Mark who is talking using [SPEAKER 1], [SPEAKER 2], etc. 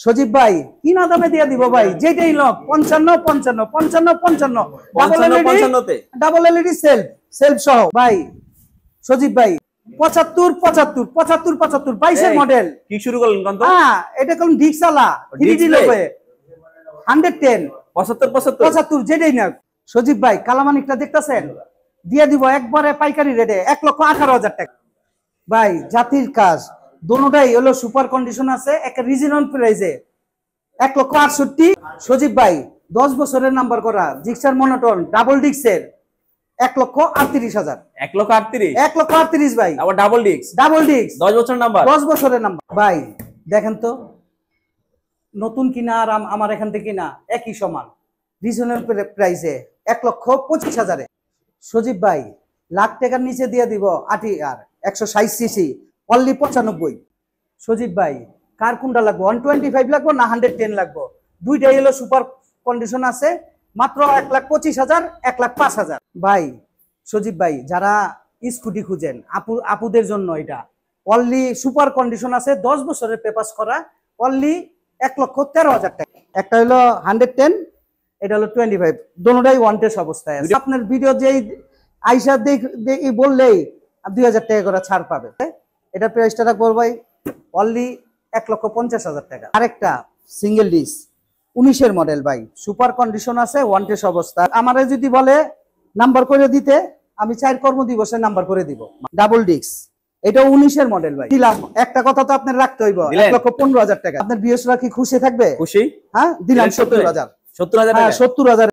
[SPEAKER 1] সজীব ভাই কিনা দামে দিয়ে দিব ভাই, যেটাই লোক 55 55 55 55 ডাবল এলইডি সেলফ সহ ভাই। সজীব ভাই 75 75 75 75 22 এর মডেল
[SPEAKER 2] কি শুরু করলেন কত?
[SPEAKER 1] হ্যাঁ এটা কোন ডিক্সালা 3D লোবে 110
[SPEAKER 2] 75
[SPEAKER 1] 75 যেটাই না। সজীব ভাই কালামানিকটা দেখতেছেন, দিয়ে দিব একবারে পাইকারি রেটে 1,18,000 টাকা ভাই। জাতির কাজ দোনোটাই হলো সুপার কন্ডিশন আছে, একটা রিজনেবল প্রাইসে 1,68,000। সজীব ভাই 10 বছরের নাম্বার করা জিক্সার মনোটন ডাবল ডিক্সের 1,38,000। 1,38,000 ভাই,
[SPEAKER 2] আবার ডাবল ডিক্স 10 বছরের নাম্বার,
[SPEAKER 1] 10 বছরের নাম্বার ভাই। দেখেন তো নতুন কিনা আর আমার এখান থেকে কিনা একই সমান, রিজনেবল প্রাইসে 1,25,000। সজীব ভাই লাখ টাকার নিচে দিয়ে দিব আর 160 সিসি অনলি 95। সজীব ভাই কার কোনটা লাগবে, 125 লাগবে না 110 লাগবে? দুইটাই হলো সুপার কন্ডিশন আছে, মাত্র 1,25,000 1,05,000 ভাই। সজীব ভাই যারা স্কুটি খুঁজেন আপুদের জন্য এটা অনলি সুপার কন্ডিশন আছে, 10 বছরের পেপারস করা, অনলি 1,13,000 টাকা। একটা হলো 110, এটা হলো 25, দোনোটাই ওয়ান টেস্ট অবস্থায় আছে। আপনার ভিডিও যেই আইসা দেখি বললেই 2,000 টাকা করে ছাড় পাবে। এটা প্রাইসটা রাখবো ভাই অনলি 1,50,000 টাকা। আরেকটা সিঙ্গেল ডিস 19 এর মডেল ভাই, সুপার কন্ডিশন আছে, ওয়ান টেস্ট অবস্থা। আমারে যদি বলে নাম্বার করে দিতে, আমি 4 কর্মদিবসে নাম্বার করে দিব। ডাবল ডিস্ক, এটা 19 এর মডেল ভাই। দিলাম একটা কথা তো আপনার রাখতে হইব, 1,15,000 টাকা। আপনার বিএসরা কি খুশি থাকবে?
[SPEAKER 2] খুশি,
[SPEAKER 1] হ্যাঁ দিলাম 70,000।
[SPEAKER 2] 70,000
[SPEAKER 1] 70,000